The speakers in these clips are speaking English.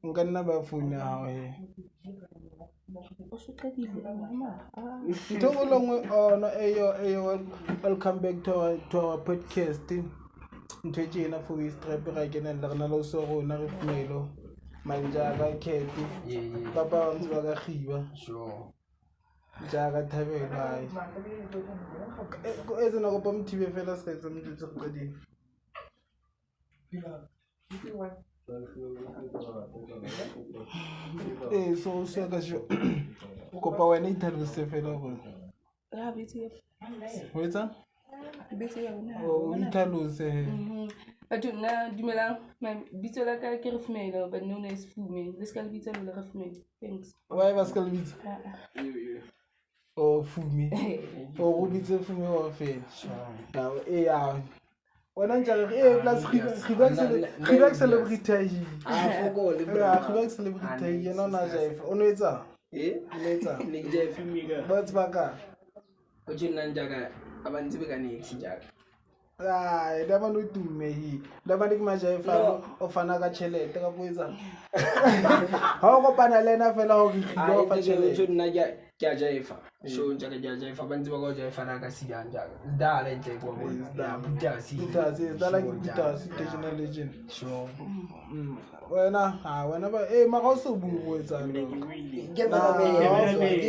nka nna ba phone ya hao ntho go lengwe ona eyo welcome back to our podcast ntho e tjena for Eastrap ra kenella rena le so rona re fumelo manjaka kheti papa wa ntse ba ka khiba sure jaaka thabela ai etsena go pom tv fela se tsa motse go di so se ka sho kopa wena ithalose fela go ya bitse ho etsa bitse ya bona o ithalose batho nna dumelang bitse la ka ke re fumela but no is fume le ska le bitse le re fumela thanks why ba ska le bitse o fume o go bitse fume wa fela ya wena njalo plus khiba celebrity khiba celebrity yena na jaif ono etsa le jeff miga batse baka o tjena njaka abantsi be ka next njaka daba no tume hi daba le majaefa o fana ka tšhelete ka poetsa ha o kopana le ena fela go khiba o fa tšhelete nna ke a jaefa so njaka ke a jaefa abantsi ba go jaefa na ka siya njaka dala ntle go bona butasi dala ke butasi national legend so wena wena ba mara o se bu etsa no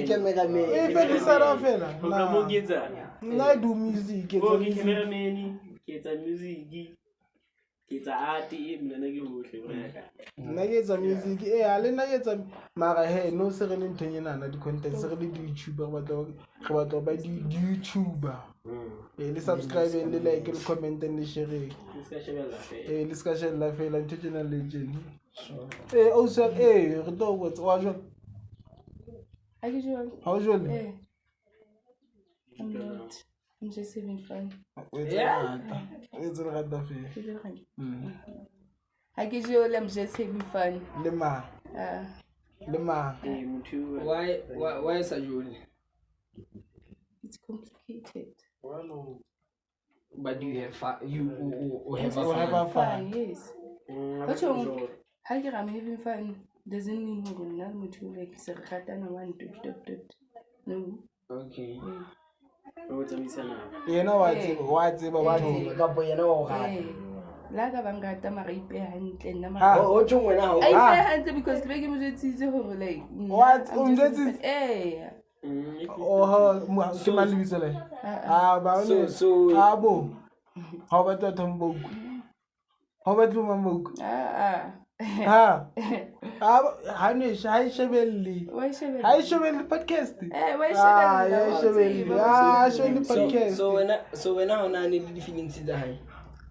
ke mega me fela sara fela na mo getsa nna do music ke cameraman ke tsa music ke tsa art mina ke hohle nna ke tsa music a le nna ke tsa mara no se re le nthonyana na di content se re le di YouTuber re batla ba di YouTuber le subscribe le like le comment le share le ska share fela national legend o se re to botsa wa jwa ha ke jwa ha jwa I'm just having fun. It's a rata fe. I get you I'm just having fun. Lema. Why is it? It's complicated. But you have fun. You have fun. Yes. But how can I'm having fun doesn't mean we're not mutu like Serkatana one dot. No. Okay. You know what's about la ka bangata mara ipe hantle nna mara o tjong wena ha ipe hantle because ke be ke mo jetsitse hore like what umjetsitse ke malibitse le ba so abo ha ba tla thombo ha ba tlo mamoko ne shai shebelli podcast podcast so when ona ne di feelings tsa hae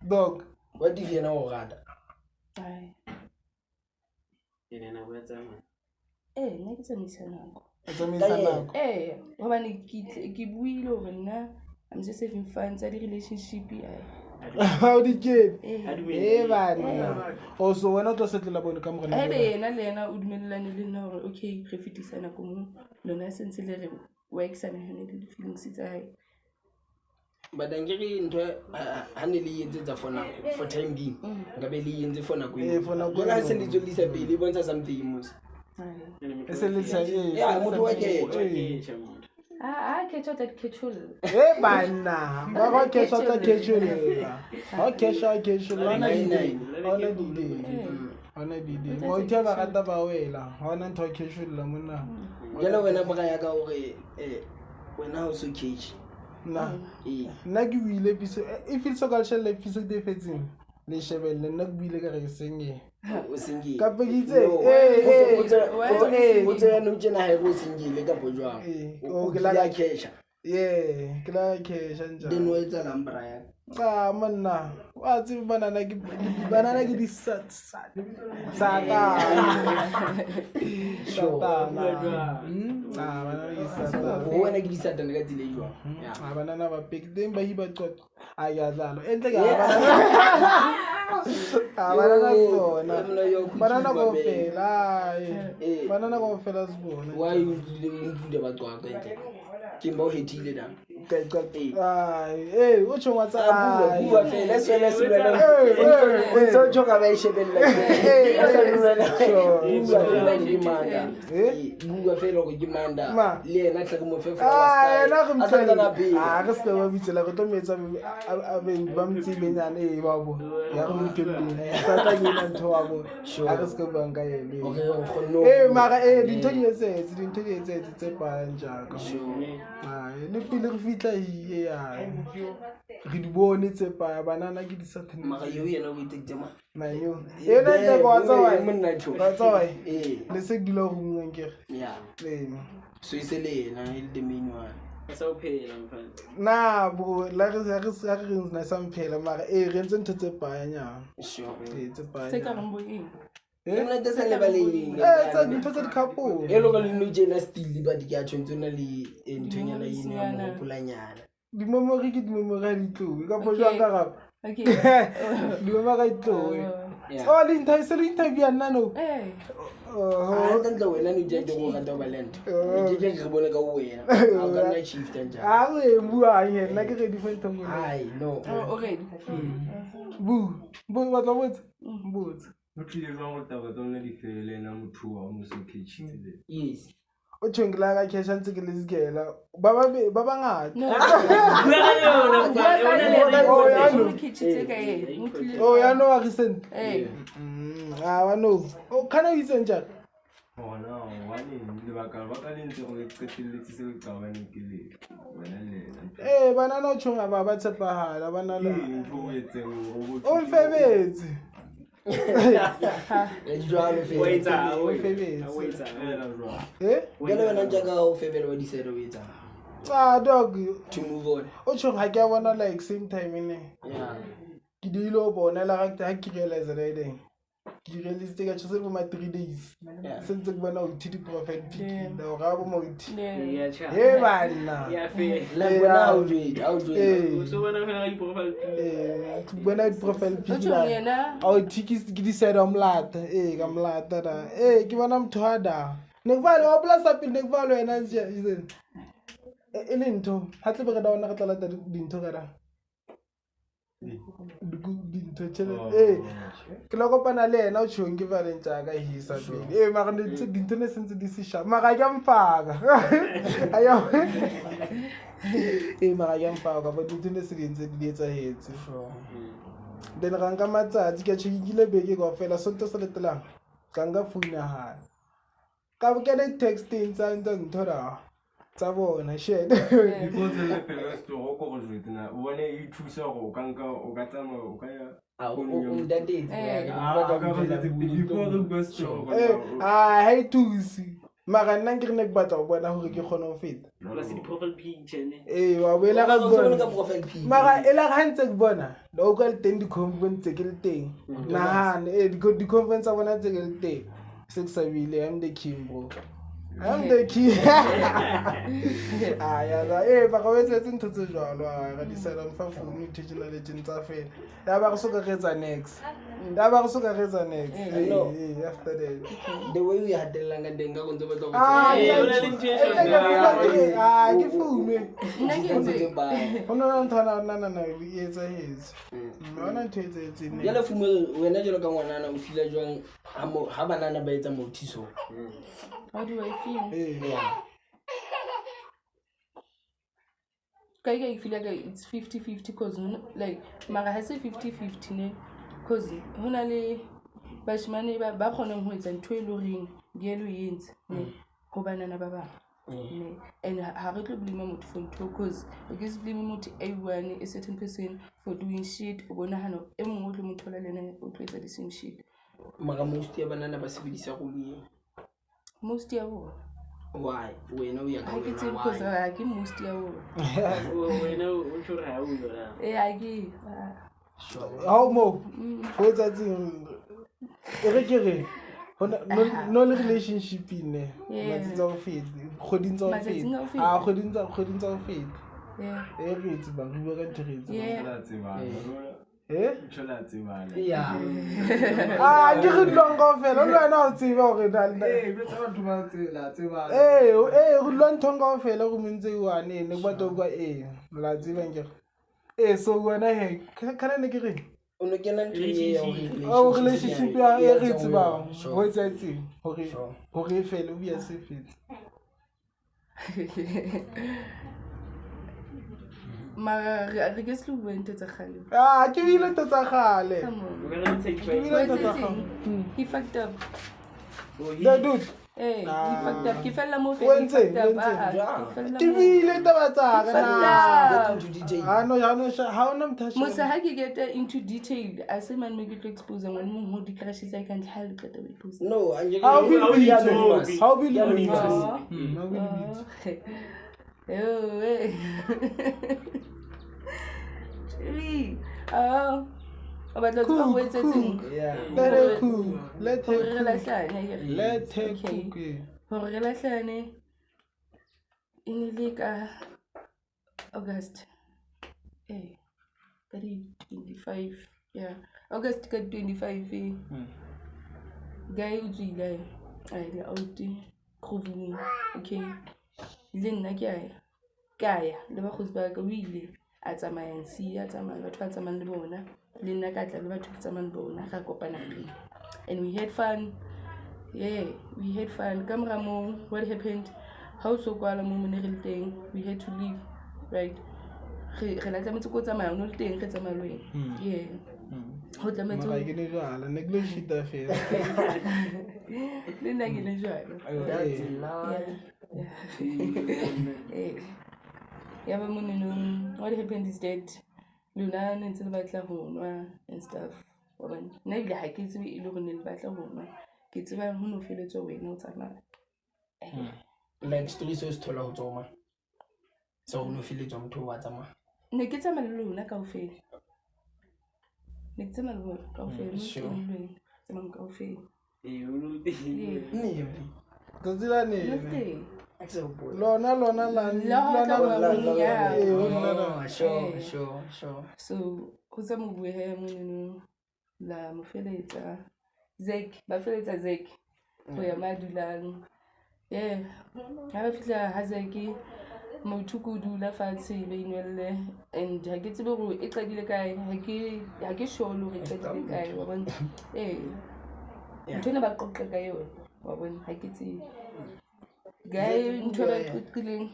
dog what do you know rada ene na botsa ma nna ke tsamisa nako hobane ke buile hore nna I'm just having fun tsa di relationship how did you bana also wena o tlo setlela bone ka morena yena le yena o dumellane le nna hore okay re fetisana ko mo lona sentse le re work sana hone le feelings tsa hae but angere into hane le yetsa for time being ngabe le yentse for nako e ga se le tsholisa pele bontsha something mos se le tsa motho wa ke catch out that catchul bana ba go catch out that catchul ona dide mo tja ba rata ba wela hona ntho catchul la monna jalo wena ba ya ka hore wena o so catch nna ke buile episode e feel so cultural episode e fetseng le shebelle nna ke buile ka re senge o sengile ka pegitse o tsaya no tsena ha go sengile ka bojwang o ke la ka kesha ke la kesha nja then o etsa lambra ya manna wa tsi banana ke di sata wena ke di sata ka tsile jwa banana ba pek teng ba hiba qot a ya dlalo entle ka banana go fela sibona why you didn't do the batwa ka ke mba o hetile da o tjho ngwatsa bua fela sona se lwana o ntse o tjhoka ba e shebella bua fela go ke manda le yena tla ke mo fe re se ba bitsela go tlo metsa ba mtsibenyane ba bo ya go mphemleng sa tla ke ntho wa bo a re se ke bang ka ene mara dintho di etsetse tse pang jaaka le pele re fitla hiye ya re di bone tse paya banana ke di sathane mara yo yena o itekema mayo ena tse ba tsawai le se dilo go ngeng ke ya so ise le yena ile the main one sa o phela mfana na bro la re na samphela mara re ntse ntho tse paya nya sure tse paya Se ka rombo eng? nna tse sa le baleng tsa dintho tse di couple e lo go le no jena still ba di ka tshwentse na le ntonyana ina mo polanyana di memory ke di memory di tlo ka bo jwa ka gap Okay. di memory di tlo le ntha se le interview ya nna no a ntla wena no je go ga ba lento ke re bone ka wena a ka nna shift anja re bua ye nna ke re different thing ai no Okay. bu ba tla botsa botsa o tlile jwang go taba tsone di fele na motho wa mo se kitchitsile yes o tshwengela ka kesha ntse ke le zikela ba bangata ya no wa recent wa no o kana o itse ntja gona wane lebaka le ntse go qetelletse se le qabane ke le wena le banana o tshonga ba tshepahala bana le ntho e tseng o mfebetse jwalo fela o mfebetse gele wena ntja ka o febela wa disere o etsa dog to move on o tshonga ha ke a bona like same time ne ke dilo bona la ga ke realize that ke realize ka tshose bo ma 3 days sentse ke bona o di profile pic da o ga bo mo di bana ya fe la bona au jwe so bona fela di profile bona di profile pic la au tiki ke di side omlata ka mlata da ke bona motho a da ne vale o plus up ne vale wena je e le ntho ha tle be re da ona re tla lata dintho ka da dintho tshele ke la kopana le yena o tshong ke valeng tsa ka hisa pele mara dintho ne sentse di se sha mara ke mfaka aya mara ke mfaka ba dintho ne se di ntse di etsa hetse then ra nka matsatsi ke tshikile beke go fela sonto se letlang ka nga phone ha ka bo ke texting tsa ntho ra tsa bona shit because le pele sto go go jwetna o bone e thusa go ka nka o ka tsama o ka ya ha thusi mara nna ke re ne ke batla go bona gore ke kgone go feta wa boela ka bona mara e la ga ntse ke bona o ka le teng di-conference tse ke le teng nahane di-conference tsa bona tse ke le teng se ke sabile I'm the king bro I'm the king ba go etsetse ntho tse jwalo ga di sala mfa phone digital legend tsa fela ya ba go soka retsa next after that the way we had langa denga go ntse ba tlo ke phone ona ntana etsa hetse ona ntho etse ya le fumo wena jelo ka ngwanana o fila jwang ha banana ba etsa mothiso How do I feel? I feel like it's 50-50 because like mara ha se 50-50 ne because hona le bashmane ba khona ho etsa ntho e loreng di elo yentse ne go banana ba ba ne and ha re tlo blame motho for ntho because because blame motho a certain person for doing shit o bona hano e mongwe o tlo mothola lena o tlo etsa the same shit mara most ya banana ba sebedisa go le most ya bo why wena o ya ka ke tse because I ke most ya bo wena o tshwere ha o yona I ke how mo go tsa tseng re ke re no relationship ne matsa go fete kgoding tsa go fete kgoding tsa go fete re itse ba re bua ka ntho re itse Chola tsebana. Yeah. Ke re dulwang kaofela le wena o tseba hore Betsa batho ba tsela tsebana. re dulwang nthong kaofela go mentse one ne ba tokwa la tseba nkere so wena he kana ne ke reng O no kena ntwe ya relationship ya re tsebang ho etsetseng hore e fele o bia se fetse mara re ke se lo bua ntho tsa kgale ke bile ntho tsa kgale he fucked up the dude he fucked up ke fella mo fe Wentse, ke bile taba tsa ka no ha ona mthasha Musa ha ke get into detail a se man me ke tlo expose ngwana mo ho di crash tsa ka ntle ha le qeta go ipose No, how will be Oh, but let's go wait setting. let her cook Let her cook hore re lahlane in le ka August ka di 25 August ka 25 guy o tsile le out Kroving okay le nna ke ya le ba khotsi ba ka o ile a tsamaya nsi a tsamaya batho ba tsamayang le bona le nna ka tla le batho ba tsamayang le bona ga kopana pele and we had fun we had fun kamera mo what happened how so kwala mo mo ne re le teng we had to leave right re la tlametse go tsamaya no le teng re tsamaya lweng ho tlametse ke ne jwala ne ke shita fela le nna ke le jwala yeah but what happened is that Luna ntse le batla ho nwa and stuff hobane nna ile ha ke tsebe ile go ne le batla ho nwa ke tseba ho no feletswa wena o tsamaya like story so se thola ho tsoma so ho no feletswa motho wa tsamaya ne ke tsamaya le Luna kaofela ne ke tsamaya le bona kaofela tsamaya kaofela Godzilla ne lona sure so go tsa mo bue he mo la mo feletsa Zek ba feletsa Zek go ya madulang ha ba fitla ha Zek mo thukudu la fatshe ba inwelle and ha ke tsebe go e qadile kae ha ke sure lo re qadile kae wa bona ntona ba qoqa ka yona wa bona ha ke tsebe guy ntho ba qoqileng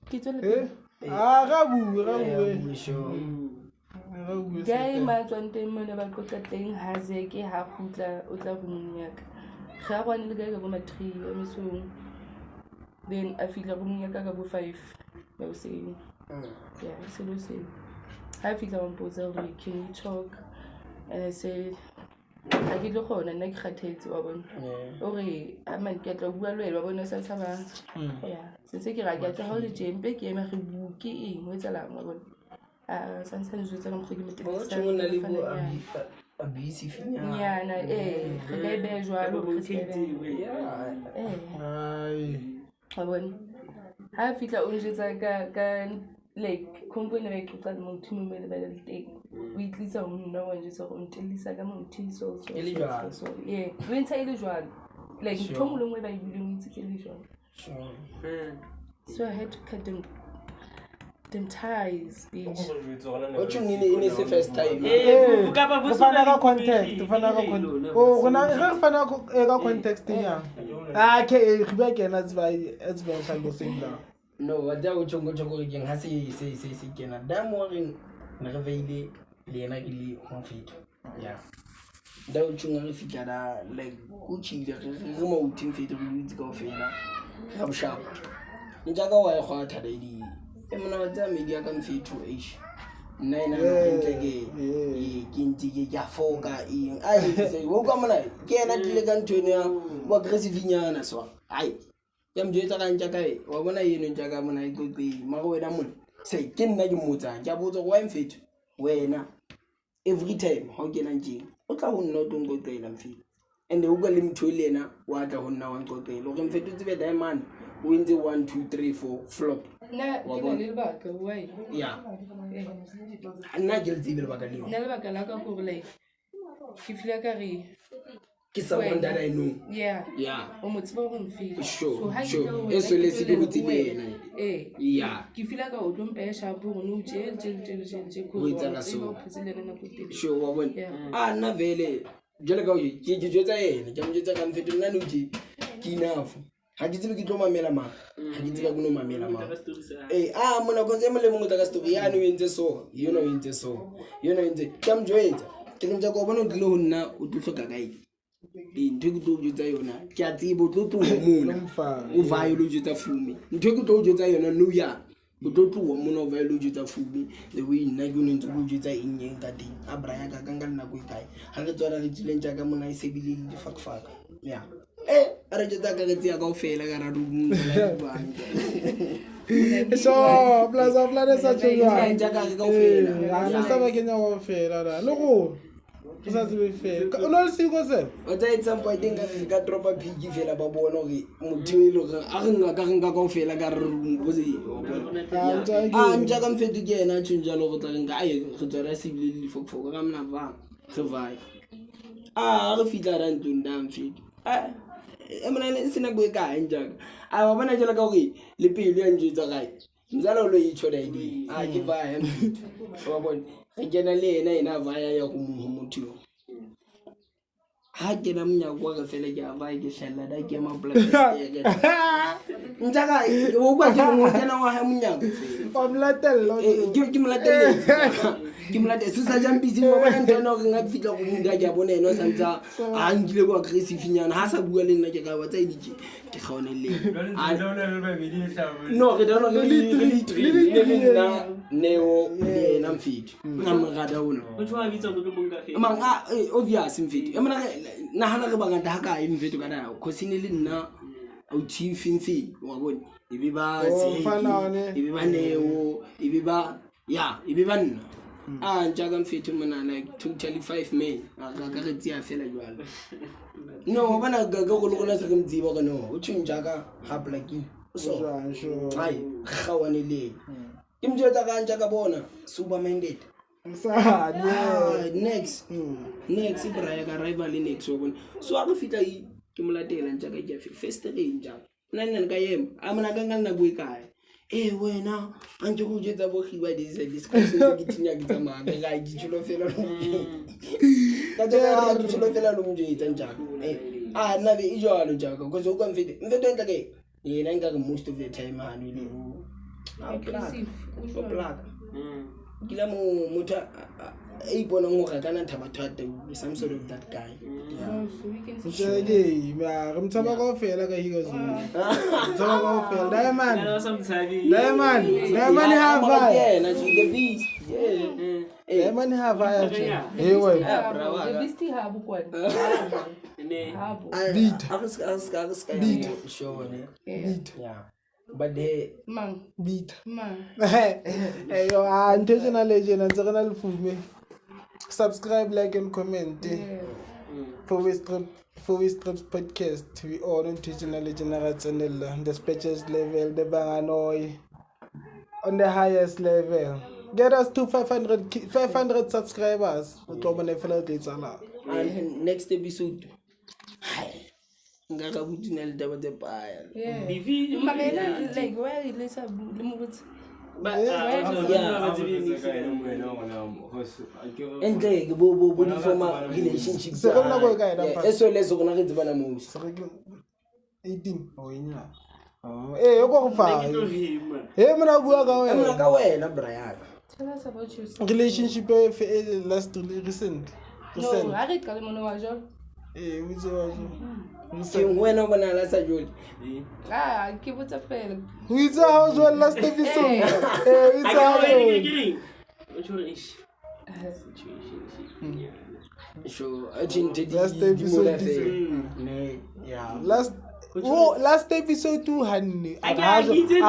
ke tsole ga bue guy ma tswante mona ba qoqa teng ha Zeke ha khutla o tla go nnyaka ga gwane le guy ka bo matri a mesong then a fitla go nnyaka ka bo 5 ba o seng se lo se ha fitla go mpotsa gore can we talk and I said ha ke tlo gona nna ke kgathetse wa bona ore a man ke tla bua le wa bona sa tsaba se ke ra ke tsa ho le jempe ke ema re buke eng ho etsalang wa bona sa ntse re jwetsa ka mokgwa ke motho mo na le bo abisi nyana re ka e beha jwalo re se wa bona ha fitla o njetsa ka like company ba ke tla mo thimo me le ba le teng o itlisa ho nna wa njetsa go ntellisa ka motho so o ntse ile jwalo like thomo lengwe ba e bileng ntse ke le jwalo so I had to cut them ties bitch what you mean in the first time fana ka context ka context ya ke ba kena it's very simple simple no wa ja o chongo ke ha se kena da mo re ne re veile le yena ke le ho fito da o chonga re fitla da like go chile re mo uting fito re itse ka ofela ga bshap nja ka wa go thada di mona wa tsa media ka mfito nna ina ntle ke ntike ke foka eng se wo ka mona ke ena dile ka ntwene ya mo aggressive nyana so ai ya mjetsa ka ntja kae wa bona yeno ntja ka mona e qoqi ma go wena mona se ke nna ke mmotsa ke a botsa go wa mfito wena every time ha o kena nje o tla ho nna o tong qoqela mfito and o ka le mtho le yena wa tla ho nna wa qoqela o re mfito tsebe diamond o entse 1 2 3 4 flop nna ke na le lebaka why ya nna ke le tsebe lebaka leo nna lebaka la ka gore like ke feel ka re ke someone that I know yeah ya o mo tseba go mfela sure eso le se di go tsebe yena ya ke feel ka o tlo mpeya shapo gore no je Ho etsala so. go phetselele nako tele sure wa bona Yeah. nna vele jalo ka o ke jwetsa yena ke mo jwetsa ka mfeto nna no ke enough ha ke tsebe ke tlo mamela mara ha ke tsebe ke no mamela mara mona go tsema le mongwe tla ka story ya no entse so you know entse so you know entse ke mo jwetsa ke ntse go bona o tlile ho nna o tlo hloka kae ntho ke tlo jwetsa yona ke a tsebo tlo tloha mona o vayo lo jwetsa fume ntho ke tlo jwetsa yona no ya o tlo tloha mona o vayo lo jwetsa fume the way nna ke no ntse go jwetsa eng ka teng a braya ka ka nna go ikae ha re tswara re tsileng ja ka mona e sebile le difakfaka ya a re jwetsa ka re tsia ka o fela ka ra ru so plaza plane sa tshwana ja ka ka o fela ana sa ba kenya wa fela la le go sa tsebe fela o no le siko se o tsa at some point ka dropa pigi fela ba bona gore motho e le gore a re nka ka o fela ka re botse ntja ka mfeto ke ena a tshonjalo go tla renka ae re tswara sebile le difokfoka ka mona ba re vae re fitlha ra ntlong da mfeto mona le sena go e kae njaka wa bona jela ka gore le pelo ya njwetsa gae ntsala o lo itsho da edi ke vaya mfeto wa bona re kena le ena vaya ya go motho ha ke na mnyako ga fela ke a vaya ke hlella da ke ma plastic njaka o kwa ke mo kena wa ha mnyako o mlatella ke mlatella se sa jampisi mo bona ntona go nga fitla go munda ke a bona eno sa ntsa a ngile go aggressive nyana ha sa bua le nna ke ga wa tsa edike ke kgone le no ke dona ke le nna neo na mfiti na mrada ona o tshwa bitsa go tlo bonka fe manga obvious mfiti emana na hana re bangata ha ka mfiti kana khosine le nna o tshimfi wa bona e be ba e ba neo e be ba nna njaka mfiti mona like totally 5 men ka re tsia fela jwalo no bana ga go le gona se ke mtsiba ka no o tshunjaka ha blackie so ai khawane le imjeta ka njaka bona superminded next ibraya ka rival next wa bona so a go fitla ke molatela njaka ke first range nna ka yema a mona ka nna go ikae wena anje go jetsa bo khiba discussion ke tinya ke tsamaya ga di tsholo fela ka ja di tsholo fela lo mo jetsa njaka nna be ijalo jaka go zo ka mfete ntla ke yena nka most of the time ha no le o plaka kila motho a iponang go kana thabathata some sort of that guy re mtshaba ka fela ka higa zo mtshaba ka fela diamond have yena the beast diamond have ya we the beast habo kwa habo beat show yeah but the beat yo intentional legend and tsena le fume subscribe like and comment for West podcast we all on intentional legend ga tsenela the specialist level the banganoi on the highest level get us to 500 subscribers to bona fela ke tsala and next episode ngaka butina le taba tse paya magela like why le sa le mo botse entle ke bo di former relationship se go nna go ka ena pa eso le so gona ge tsebana mo 18 o nya o go go fa mona bua ka wena mona ka wena Brian tell us about yourself relationship last recent no a re ka le mona wa jalo o itse wa jo ke wena bona la sa jole ke botsa fela o itse ha o jo last episode o itse ha o tshore ish so I think last episode Yeah. last episode 200 I can't get it.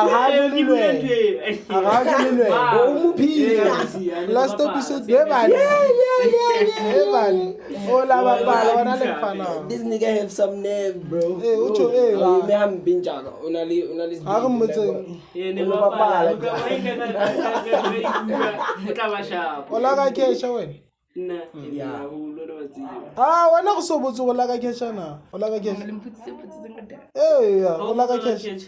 last episode ebani ola bapala wana le mfana This nigga have some nerve, bro. utsho Me am binjaga. Unali. ha re mmotse ola ka kesha wena wena go so botse go la ka kesha na ola ka kesha ola ka kesha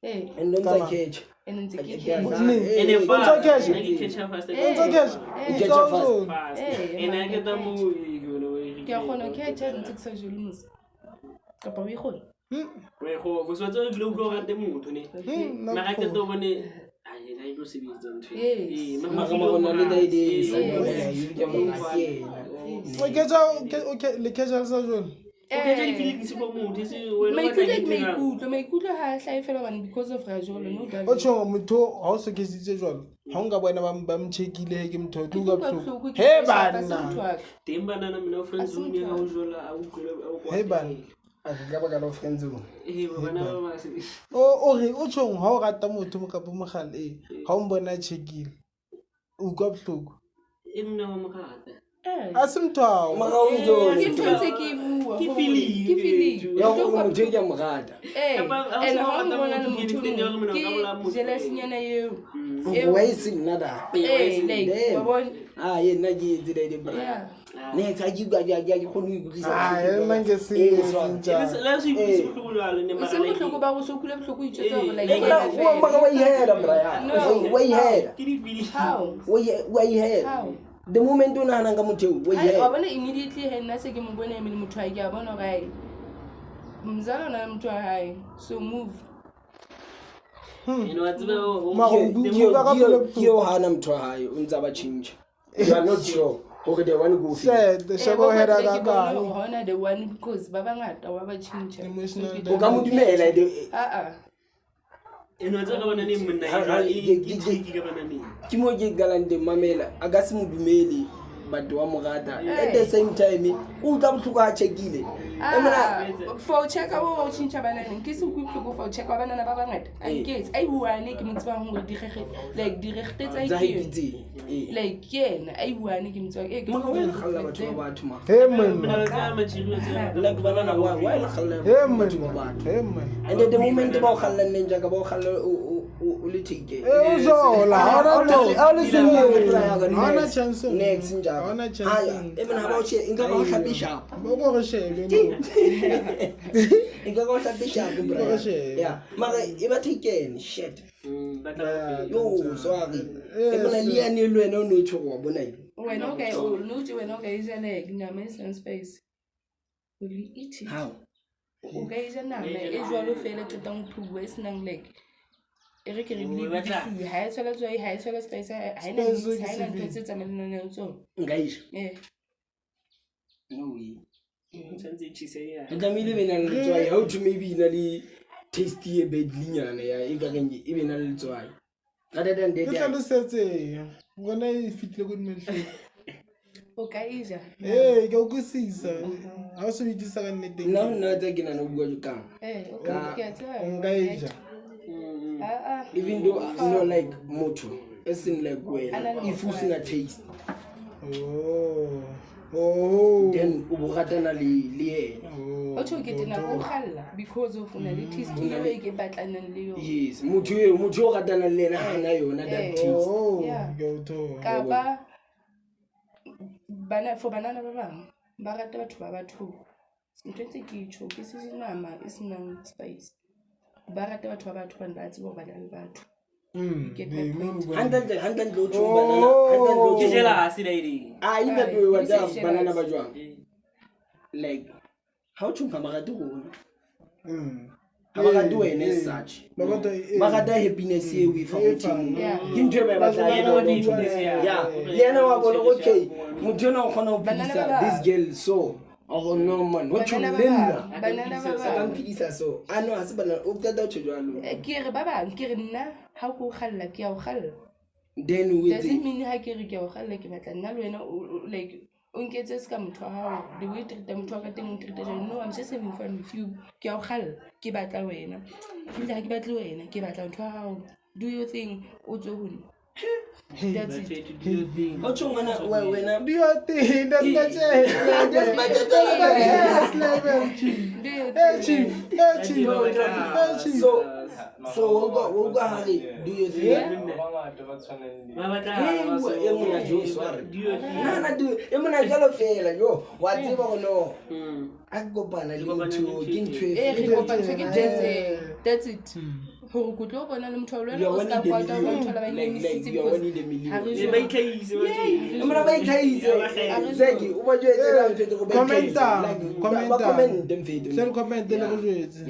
And don't take catch. ke a kgona ke a tšha ntse ke sa jele mose kapa o e kgona le kesha le sa jone maikutlo ga a tlhae fela bane because of ra jolo no o tšhongo motho ga o sekesitse jalo ga nka bona ba mcheckile ke motho tlo ka botlhoko he banna he banna Ka baka la friends zone. ore o tšhong ga o rata motho mokapo mogale ga o mbona checkile o kwa botlhoko a se motho ao jealesenyana eo Why is it nada? Nna ke etse da di bra. Ne ka ke ga ke khone go tlisa. nna ke se bohloko ba go sokule bohloko itšetsa gore The moment o nagana ka motho wa bona immediately he nna se ke mo bona emele motho a ke a bona gae mzala ona motho wa gae so move Ke o hana motho wa hae o ntse ba change. You are not sure. Okay, they want to go hona the one because ba bangata wa ba change o ka mo dumela ke mo ke galang de mamela a ka se mo dumele batho wa mo rata at the same time o tla botlhoko a checkile for checka o change banana ke se go botlhoko for checka banana ba bangata I guess ai buane ke motse ba gore di gege like di regte tsa ke like yena ai buane ke motse ke mo ga khalla batho ba batho ma like banana why la khalla batho ba batho and at the moment ba khalla nenja ka ba khalla o le take hona chance next nja hona chance even how about inga ba hlapi sharp bo go shebe inga ba hlapi sharp bro yeah mara e ba take shit yo sorry emana le ya ne lwena o no tshwa wa bona wena okay o no tse wena okay is like nama is space will you eat it how okay is nama e jwalo fela tetang thuwa is nang like re ke re bile di ha e tsela tswa ha e tsela space ha ina ntse tsamelana le tsona ngaisha no way nka mile bena le tswa how to maybe ina le tasty e bedlinyana ya e ka reng e bena le tswa rather than that ke tlo setse bona e fitle go nne o ka ija ke o kusisa ha o se bitisa ka nnete nna tsa ke nana o bua jokang nka ija even though like motho as in like wena if you sing a taste then o bogatana le yena o tšho ke tena go galla because of una le taste e ke batlanang le yo yes motho o gatana le yena hana yona that taste ka ba bana for banana ba bang ba rata batho ba batho ntse ke tšho ke se nama e senang spice ba rata batho ba batho ba ba tsebo ba le batho Handan lo tšho banana ke jela ha se daidi ina do wa da banana ba jwang like how to come ga digona ba ga duwene as such ba ga da happiness e we fa motho ke ntwe ba ba tla yena wa bona okay motho na o khona o pisa this girl so oh no man what you lenda banana ba ba pisa so ano ha se banana o tsada o tshwalo ke re ba bang ke re nna ha go galla ke ya go galla then with doesn't mean ha ke re ke ya go galla ke batla nna le wena like o nketse se ka motho wa hao the way treata motho wa ka teng o treata jalo no I'm just having fun with you ke a o kgalla ke batla wena ebile ha ke batle wena ke batla motho wa hao do your thing o tswe ho nna that's it o tjho ngwana wena Do your thing, that's my chief. That's my chief. Hey, chief. Hey, chief. Hey, chief. so wo go ha re do you think na do e mona jalo fela yo wa tseba go no a kopana le motho ke ntwe re kopantse ke that's it hore go tlo bona le motho wa lona o ska kwata go thola ba nyemisitse because ha re ba itlhaise e mona ba itlhaise zeki o ba jwetse la mfete go ba comment send comment le go jwetse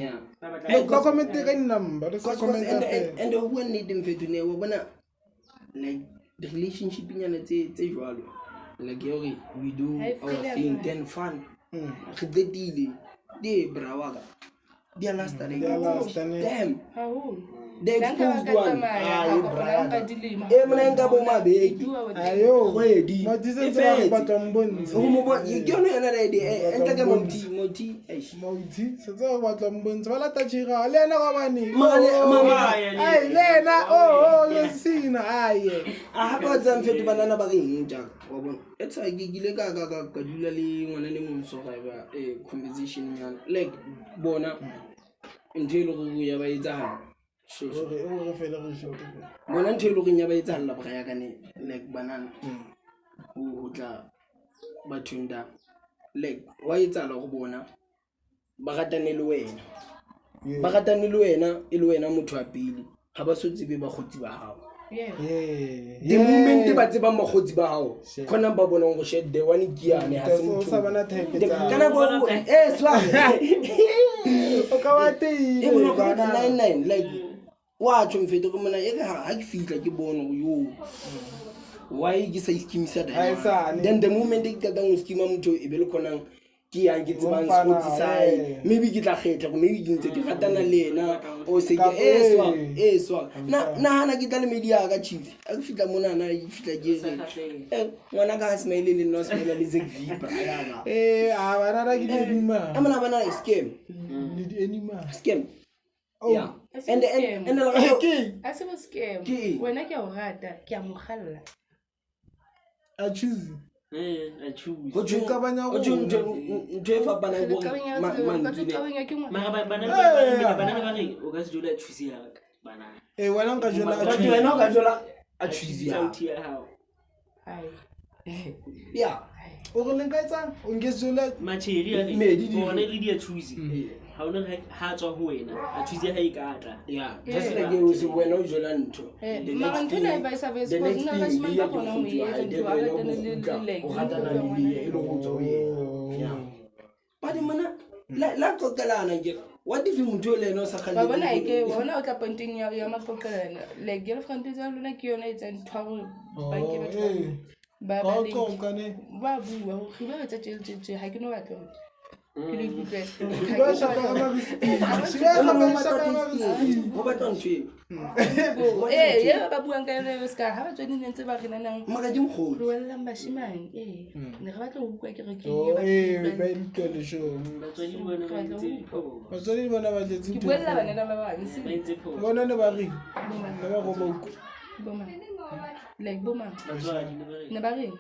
ka comment ka number le comment and who need mfete ne wa bona like the relationship nyana tse jwalo like yori we do our thing then fun khidetile de brawaga dia last time damn the exposed one mna nka bo mabeki ayo ready matise tsa ba tombonzi go mo bo ke yona yana ready enta ke moti mauti se tsa ba tombonzi ba lata tshira le ena ga bani mama ai lena lesina aye a ba tsa mfeto banana ba reng ja wa bona etsa ke gile ka dula le ngwana le monso ga ba conversation yana like bona ntelo go ya ba itsa o fela go shota bona ntelo go ya ba itsa la ba ya kane like banana o tla ba thunda like wa itsa la go bona ba ratane le wena ba ratane le wena e le wena motho wa pele ga ba so tsebe ba gotsi ba hao the moment ba tseba magotsi ba hao khona ba bona go shed the one giane ha se motho sa bana type kana go swa o ka wa tei e mo go 99 like wa tšho mfeto go mona e ga ke fitla ke bona yo why ke sa iskimisa da then the moment ke ka go skima motho e be le khonang ke yang ke tsebang sports sai maybe ke tla kgetla go maybe ke ntse ke ratana le ena o se ke swa na hana ke tla le media ka chief a ke fitla mona na e fitla ke ngwana ka smile le no smile le ze vipa a bana ra ke dinima amana bana scam le anima scam yeah and ke a se mo scam wena ke a o rata ke a mo khalla a choose I choose. go tšhoka banya go ntwe fa bana go Mara banana ba re o ka se jola choose ya bana. wena nka jola wena o ka jola a choose ya ya hao. yeah o go lenka etsang o nke jola Macheri ya le bona le dia choose. Ha ona ha tswa ho wena a choose ya ha e ka tla. yeah just like you say wena o jola ntho mara ntho na e ba sa vese because nna ba shima ka bona o e etsa ntho a ratana le o ratana le le e go tswa yeah ba di mana la kokelana ke what if motho le no sa ba bona ke bona o tla pointing ya makokelana like girlfriend tsa lona ke yona e tsa ntho ba ke batho ba ka o kane ba bua go ba etsa tšhelete ha ke no batla ke le ikutlwe ba shaka ka mabisi go ba ntwe ye ba buang ka yone ska ha ba tswedi ntse ba rena nang maka di mogolo re wellang bashimane ne re batla go bua ke re ke ba intele show Batswadi bona ba ntse pho. batswadi bona ba tletse ke buella bana ba bang se Ba ntse pho. bona ne ba re ne ba go bouko boma like boma Batswadi ne ba re. ne ba re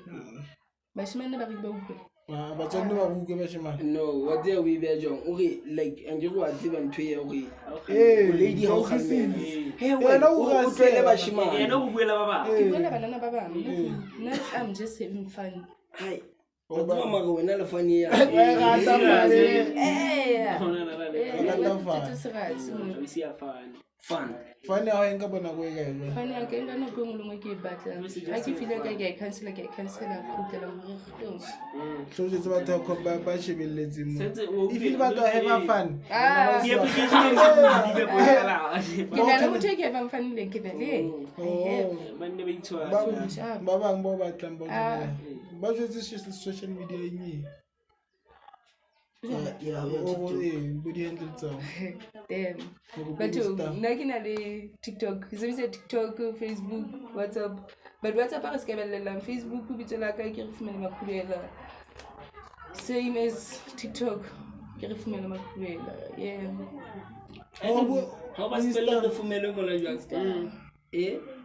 bashimane ba re ba utlwe batswadi ba go ba shimane no what they we be jong okay like and you wa tseba ntwe ya okay lady how ka can hey wena o o tswele ba shimane Yena o buela ba ba. ke buella bana ba bang no I'm just having fun hai o ba mara wena le fani ya Isi ya fun. fun fane a enka bona go e ka ena fane ya ke nka no go ngwe ke batla ha ke file ka ke cancel go tla mo re so je tseba ta ko ba shebelletse mo Sentse o if ba to have fun Di application di be boela. ke na le motho ke ba mfane le ke bele Banne ba itshwa. ba bang bo ba tlang ba jwetse social media eng yeah o bo di handle tsa damn but nna ke na le TikTok ke sebedisa TikTok Facebook WhatsApp but WhatsApp a re se ka bellelang Facebook o bitse la ka ke re fumane makhubela Same as TikTok. Ke re fumela makhubela. Yeah. How ba spell the fumelo mo la jwa ska?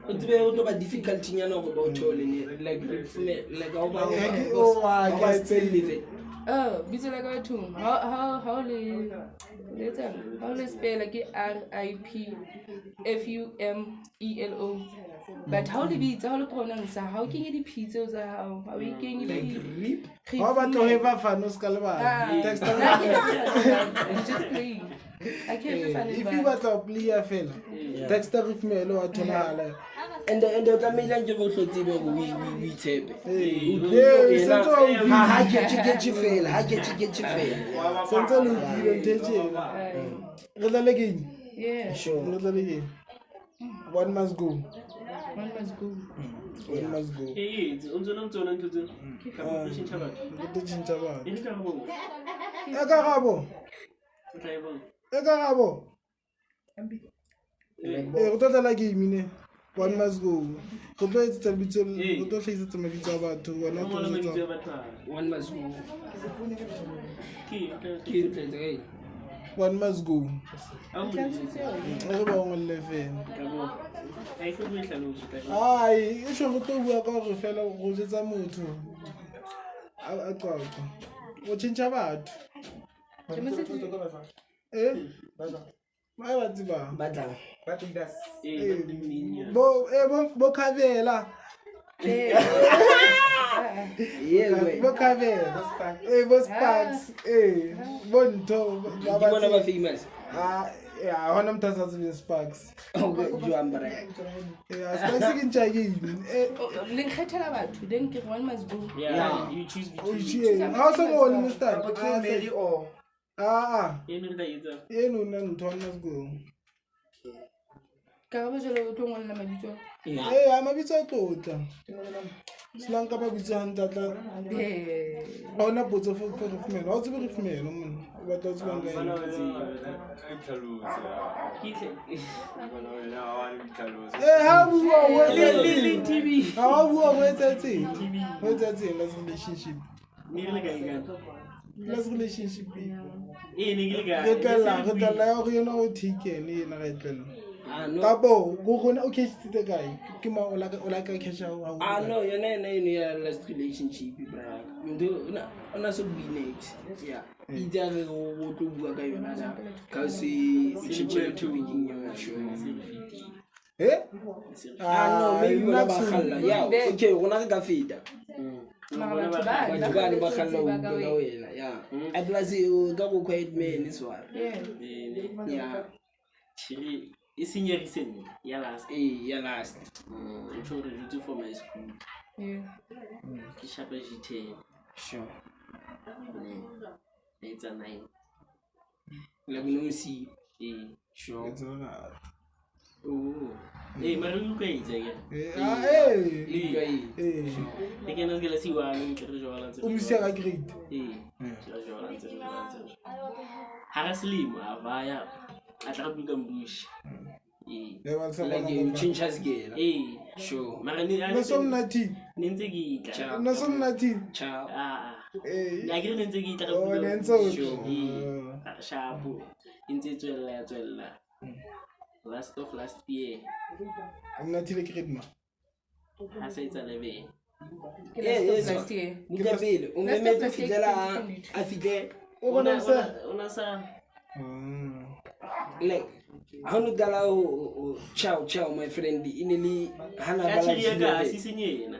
O tsebe o tlo ba difficulty nyana go ba o thole like how ba ba spell le Bitso la ka bathong. How le spell ke RIPFUMELO. But how le bitsa how le pronounce how kenye di p tseo tsa hao ha o kenye di How about to have a fan of Scalaba? Text just playing. I can't find it. if you got to play a fan, text a with me, or to and the tlamehile ke go hlotse be we tshepe ha ke fela Sometimes you don't take it. Another again. Yeah. sure Another again. One must go. One must go. One must go. unzona ntutse ka mo tshintsha batho Go to Chinchaba. e ka mo Ekarabo. tla e bona Ekarabo. Go to the game. One must go. Go to it's a bit of go to face it about to one mo le of mentse the batho one must go ke one must go. a mo Re ba ngwe le fela. ka mo ai go mo hlalosa ka Ai, e go to bua ka gore fela go jetsa motho. A qaqo. O tšhentšha batho. Mai ba tseba. batlang Bo khabela. Bo khabela. Bo Sparks. Bo ntho ke bona ba famous ya hona motho a sa tsebeng Sparks. okay juambara Sparks ke ntša game. Le nkgethela batho then ke one must go. yeah you choose O between tšee. Ha o sa mo le Mr. e ne tla etsa E no nna ntho one must go. Ka ba jalo o tlo ngolla mabitso. A mabitso a tlotla. Selang ka mabitso a ntlatla. Ga ona potso for refumelo. Ha o tsebe refumelo monna. O batla o tsebang ka eng. Ha bua o etsetseng. TV Ha wa bua o etsetseng. O etsetseng last relationship. ne le ka eng Last relationship. e ne ke le Re ka tlela ya gore yena o taken yena ga e tlela. no Kapo go gona o catchitse kae? Ke ma o la ka catch out. no yona ya last relationship bra ndo ona so be next yeah ida re go tlo bua ka yona ja ka se tshitshele to begin your show no maybe wona ba khalla yeah okay gona re ka feta Mara batho batho ba ne ba ba khalla o ba bua ka wena yeah I plus o ka go quiet man is what yeah Chiri e senyerise nne ya last ya last ntho re ditse for my school Yeah. ke shapa jithe sure ne etsa 9 like no see sure mara lu ka itse ke e ke na ke la siwa ne ke re jwala ntse O msia ka grade. jwala ntse ha ra selimo a vaya a tla go buka mbushi Le ba sa like you change us girl sure mara ni No somnathi. ne ntse ke itla No somnathi. ciao ya ke ne ntse ke itla Oh, go le ntse o shapo ntse tswella last of last year Somnathi le grade ma. ha sa etsa lebe Last year. buka pele o Last me of me last year, fitlela 2022. a fitle O sa. ona sa like how no dala ciao my friend ineli hana ka bala tshiri ka se senyena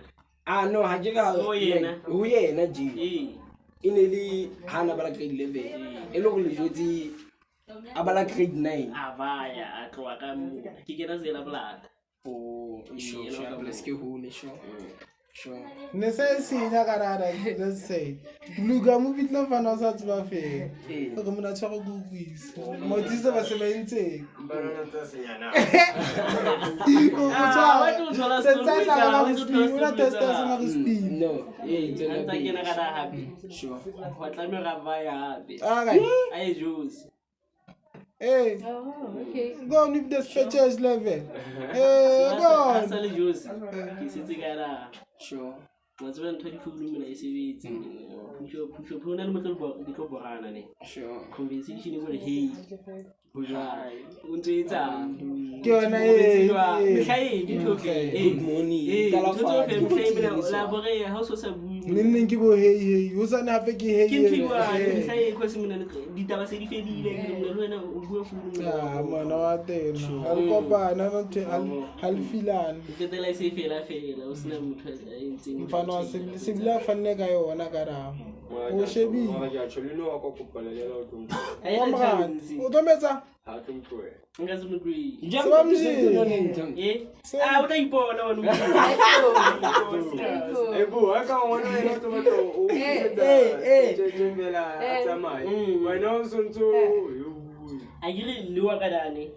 no ha ke ka Ho yena. ho yena ji ineli hana bala grade 11 e lo go le jotsi a bala grade 9 a vaya a tloa ka mo ke kena zela blaka sure bless ke hole sure Ne se sinya karara let's say. Luka mo bitla fana o sa tseba fe. Go mona tshwara go buisa. Mo tisa ba se ba ntse. Una testa se ma go spin. no ntsa kena ka da happy sure wa tlameha ga vaya happy Okay. a e jose Hey, Oh, okay. go on with the specials level. Go a on. sa le jose ke setse ka da sure wa tseba ntho di founu mona e sebetse pusho phona le motlo di tlo borana ne Sure. conversation gore hey o ntse etsa Ke yona Good morning. la bore ha o so sa bue neng ke bo hey o sa nape ke hey ke nthiwa kwa se mona ditaba se di fedile le wena o bua founu ah mona wa tena ha re kopana no te halfilana fetela se fela o sena motho a entseng mfana wa se bila fanne ka yona ka ra o shebi ya cholino wa kopana le la utung wa mrati o dometsa ha tumtwe nga se motwe seba mjini o tla ipona wena ebo aka ngwana ena tomato o jembela atsamai wena o sontso a dire le wa kadane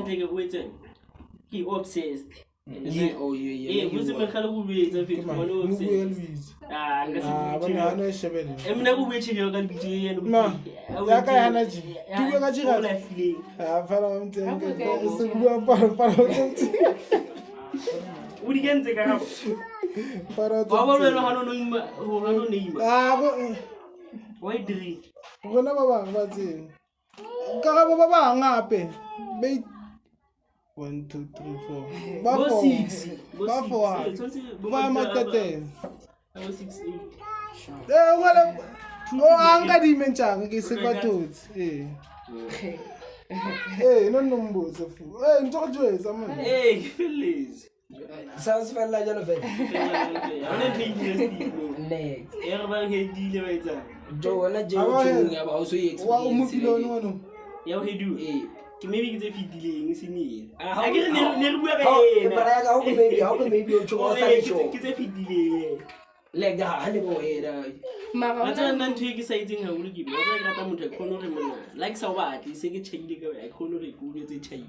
teke o etseng ke obsessed botse mekgale go buetsa fete mone obsessed bana hana e shebele emna go buetšhegeo ka lebitso eno ya ka yana ji ke bua ka jira ha fela wa mtenge se bua para o di kentse ka gago para wa bolelo hano neima wa e dire gona ba bang ba tseng ka ga ba bang gape ba 1 2 3 4 ba 4 ba 4 ba mateteng wala o anga dimentsang ke se ka totsi no nombuzo fu ntso go jwetsa mona ke feleletse Sa se fela jalo fela. Ana thingile Steve. Next. E re ba hedile ba etsa. Jo wona je o ya ba o so experience. wa o mofilone wona Ya o hedu. Ke maybe ke tse fitileng se ne. Ha ke ne re bua ka ena. Para ya ka ho maybe o tshwa sa le ke tse fitileng. Le ga ha le bo era. Mara Wa tsena ntho e ke sa itseng ha bolo ke be. Wa tsena ke rata motho a khone re mona. Like sa o batli se ke checkile ka ya khone re go tse chai.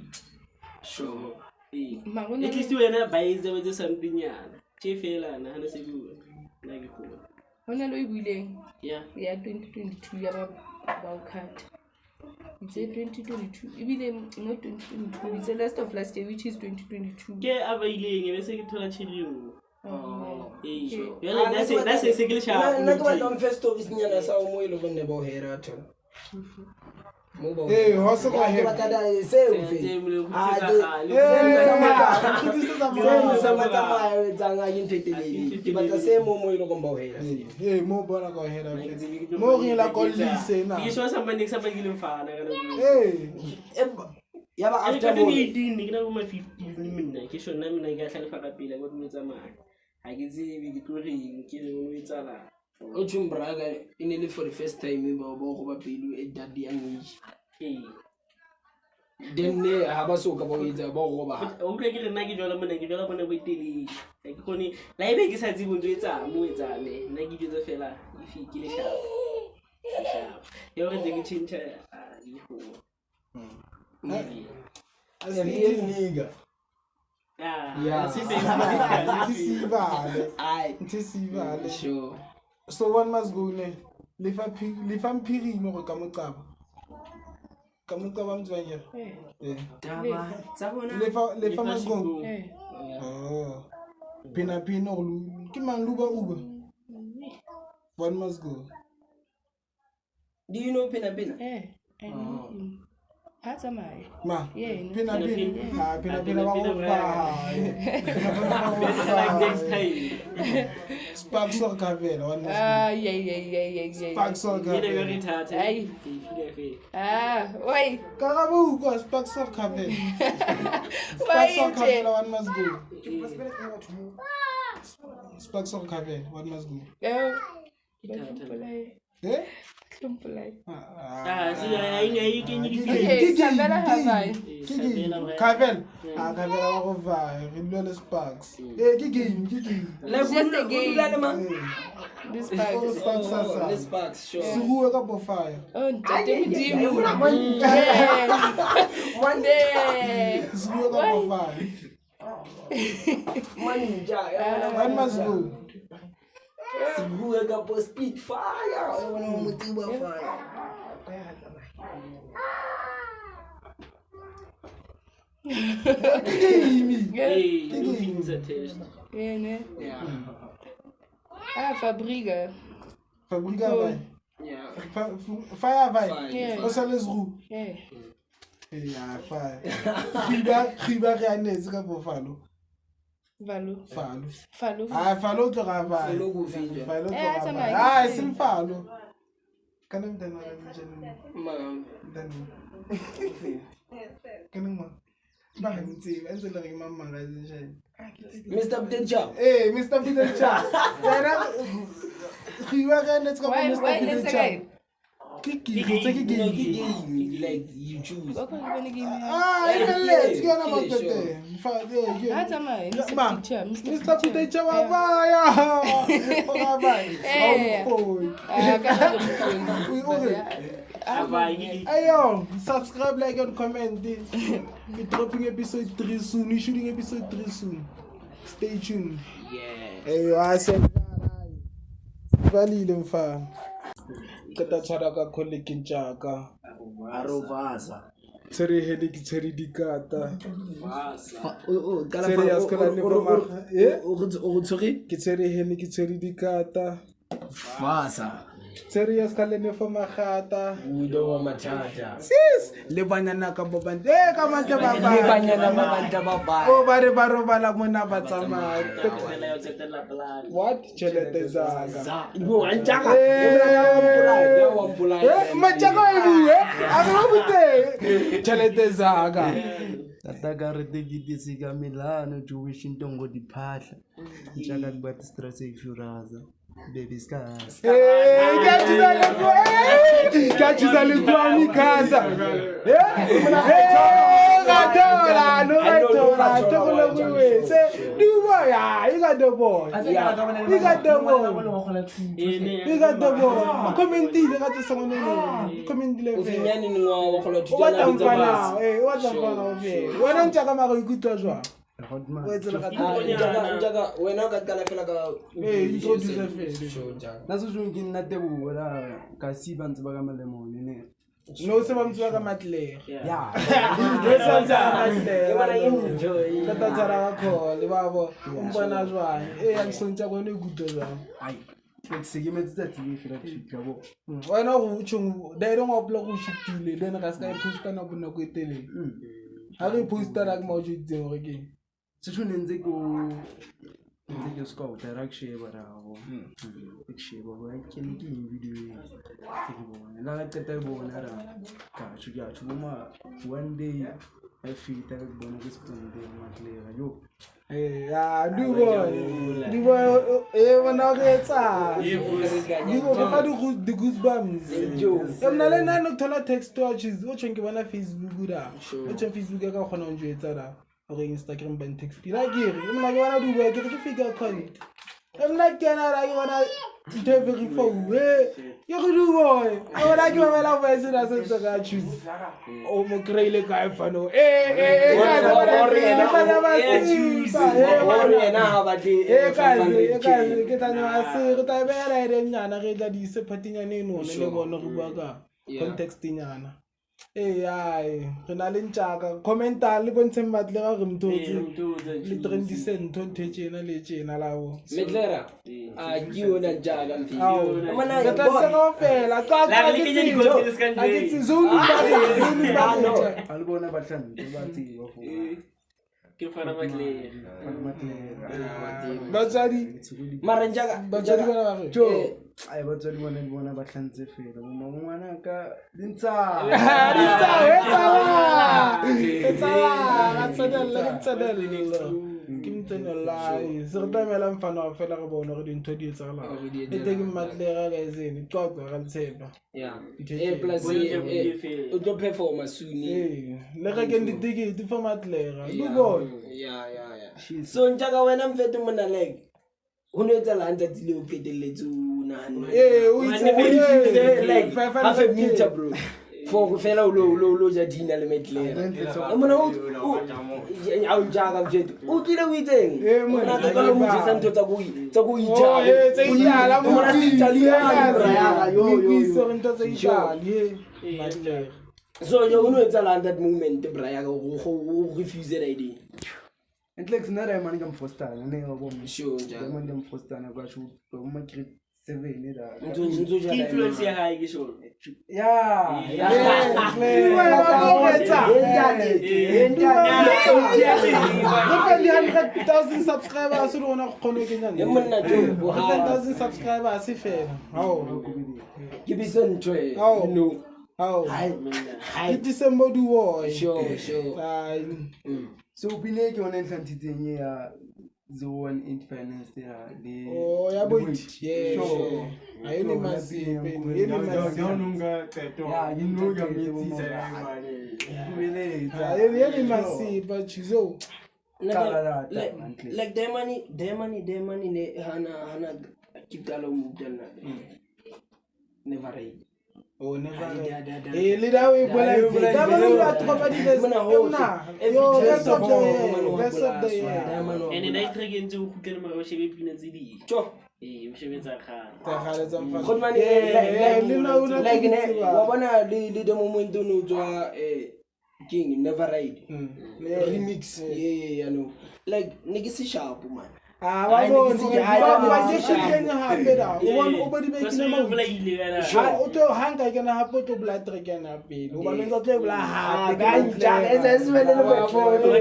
Sure. At least wena ba itse ba tse something yana. Che fela na hana se bua. Na ke go. Hona lo ibuileng. Yeah. Ya 2022 ya ba ukhat. It's 2022. Ibile no 2022. It's the last of last year which is 2022. Ke abaileng e be se ke thola tshedimo. Yeah, that's a single shot. Na go ba first stories nyana sa o mo ile bone ba o hera to. ho se ka he ba tada se o fe. Sa mata ma tsanga yintetele. Ke batla se mo mo ile go ba o hera. mo bona ka hera mo re la kolise na ke so sa mane sa bagile mfana ka ya ba after after mo 18 ke na go ma 50 ni mina ke so na mina ke tlhalefa ka pele go tloetsa maka ha ke tsebe ke tlo reng ke re o etsala o tshumbraga inele for the first time ba go ba pelu e daddy age then ne ha ba so ka ba itse ba go ba o tle ke re nna ke jola mona ke jola bona go itele ke khone la ebe ke sa tsebo ntse etsa mo etsane nna ke ditse fela e fikile sharp yo re ding change di go nigga Ntisivale. Sure. So one must go ne. Lefa mphiri mo go ka moqaba. Ka moqaba mtswanya. Lefa must go. Oh. Pina go lu. Ke mang luba uba. One must go. Do you know Pina? I know him. Atamai. Ma. Yeah. Pina ba go va. like next time Sparks or Cavell, one must go. Yeah. Sparks or ke ne Cavell. re thata Ai. Wait. Karabu go Sparks or Cavell. Sparks or Cavell, one must go. Sparks or Cavell, one must go. Eh? si ai ke ni Cavell. Cavell wa go va. Re lo le Sparks. Ke game. Just a game. This Sparks sasa. Let's back sure. Suruwe ka po fire. Oh, ntate Modimo. One day. Suruwe ka po fire. One must go. Who got for speed fire? I want to motive fire. hey you finish the test Yeah. Fabrica. Fabrica vai. Yeah. Fire vai. Yeah. O sa le zru. Yeah. Yeah, fire. Khiba re anetse ka bofalo. Valo. Falo. Ah, falo tlo ga vai. Falo go finja. Falo tlo Eh, ga tsamaya vai. ke Ah, tsebe. sim falo. Kana mntana ga njani? Mam. Kana mo. Ba ntse, ba ntse le re mama ga njani. Mr. Potential. Eh, Mr. Peter Chan. Yana khiba ga anetse ka Why Mr. Peter let's Chan. again? Kiki, Game, like you choose. What can you give me? Ah, even let's go on about that. Ah, tsamaya, Mr. Ma, Teacher, Mr. Peter Chan wa baya. Wa baya. Eh. Oh, Ah, ka ayo, subscribe, like and comment. We're dropping episode 3 soon. We're shooting episode 3 soon. Stay tuned. Yeah. Ayo, I said valile mfana. Kata tshwara ka collection tjaka. Arovasa. Tsere hele ke tsere dikata. Oh, Tsere ya skola ne bo maga. Eh? O tsori? Ke tsere hele ke tsere dikata. Fasa. Tsere ya skola ne fo magata. Udo wa matata. Sis, le banyana ka bobante. Eh, ka manje ba ba. Le banyana ba banta ba ba. O ba re ba robala mona ba tsamaya. Fela yo tsetela plan. What? Chelete zaka. Ibo anjaka. Ya wa mpula. Eh, machako ebuwe. Aba bute. Chelete zaka. Tataka re David sika Milano Jewish ntongo diphahla. Njaka kubathi stress efuraza. Baby scars. Eh, kachuza le kwani kaza. Gatola, no gatola, tokolo kuwe. Se, dubo ya, you got the boy. You got the boy. You got the boy. Commenti le gato sangone le. Commenti le O fe. finyane ni ngwa wa khola What thuta am na fana? Eh, what am fana o fe? Wena ntjaka mara ikutwa jwa. Hotman. O etsela ka. Njaka wena ka kala fela ka Eh, introduce fe. show njaka. Naso jonke nna tebo la ka siba ntse ba ka malemone ne. No se ba mtswa ka matlere. Ya. No se mtswa ka Ke bona matlere. enjoy. Kata tsara ka khole babo. Umbona jwang? Eh, ya msontsha kone ikutwa jwang. Ai. Se ke metse tsa fela trip ya bo. Wena go tshong da ere go upload go shitile le ga ska e posta na bona go etele. Ha re posta la ke mo jitseng gore ke. Se tshone ntse go ntse ke scout direction ba ra go. Ke sheba go ke ne ke video ke bona. La ka teta bona ra ka tshuya tshuma one day I feel that bona ke spend day matlera yo. Ya dubo bona go etsa. Dubo ke fa di goosebumps. Emna le nna no thola text watches o tsheng ke bona Facebook da. O tsheng Facebook ka khona o njwetsa da. Or Instagram ban text. La gere, emna ke bona dubo ke fika account. Emna ke na ra ke bona ntho verify we. Yo go dubo. Ora ke ba la voice na se tsa choose. O mo kreile ka fano. Ke tanya ase re ta bela ere nyana re tla di se phatinyane eno le bona re bua ka context nyana. Ai re na le ntjaka commenta le bontse matle ga re mtotse le trendy sento nthetjena le tjena lawo. Medlera. A ke ona njaka mfiki. Mana re tla se go fela ka La le kenya di content ska ka nje. ke zulu ba le Al bona ba tlhante ba tseba go. Ke fana matle. batsadi Mara njaka. batsadi bona ba re Jo, ai ba tswadi bona ba tlhantse fela. Mo ngwana ka dintsa. Kim tsenela se re tamela mfana fela re bona gore dintho di etsagala e teng matlega ga esene qoqo ga tshepa Yeah. Plus o tlo performa soon. le ga ke ditikete for matlega lu bona Yeah. So njaka wena mfete mona like ho no etsa la ntse le o pheteletse o nahana. o Like like half a meter bro. For fela lo ja dina le metlera. Mona o njaka mfete. O tlile o itseng. Mona ka ka mo jisa ntho tsa go ija. tse itala mo Mona se Italian. iso re ntse itali matlega So you know it's a land that moment braya go refuse that idea. Enhle sina Diamond ngamfostana ne yabo Sure njalo. Diamond ngamfostana kwasho uma grade 7 la. Ngizoja influence ya high ngisho Yeah. Ngifeli 100,000 subscribers ulona khona kenyana. Yemna jo. 100,000 subscribers ifela. Hawo. Kibisa ntwe. Hawo. No. Hawo. Hayi. Idisembo duwo. Sure. Hayi. So upile ke ona ntantitseng ya 01 finance ya le. Oh yabo ithi. Yeah. Sure. Ayini masipe. Yini masipe. Nunga teto. Ya, Nunga yini mitsi teto. mane. Ayini masipe chizo. Like Diamond ne hana kitalo mujana. Never read. Oh, never. Leader we bola. Diamond la tropa di best. Yo, best of the year. Best of the year. and in night again to khutlele mara ba shebe pina tse di Cho. o shebetsa khala Kgale tsa mfa. Khotmane like ne wa bona le the moment no tswa King Never Ride remix yeah no like nigga si sharp man Ah, wa bona ba se shikenya hape da. O bona o bodi be kina mo mo. bla ile kana Ha o to hanga kena hape to blood track yana pele. O bona ntse tlo bla ha. ganja esesibele le ba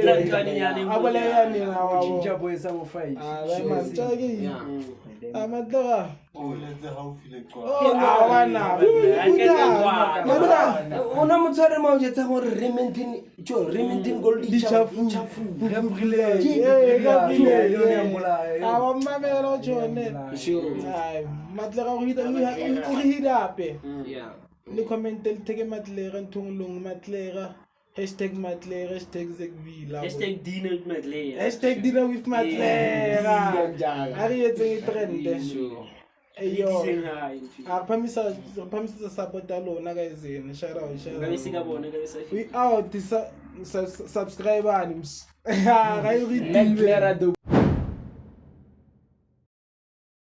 tla tlani ya le Abole ya ni na wa. Jinja boy sa mo fight. Ah, ba ma tsaki. Amadara. O letse haufile kwa. Oh, awana. ona motsware ma o jetsa gore Remington Gold Dichafu. Awa mamelo jone. Sure. Ai, matlega go hita o re hita ape. Yeah. Le comment le teke matlega ntongolong matlega #matlega #zekvila. #dinner with madle #dinner with matlega. Ari etseng trend. Sure. Eyo. high Phamisa support lona guys in shout out. ngabe singabona ngabe safi We out subscribe ani. Ha ga yo re Like Clara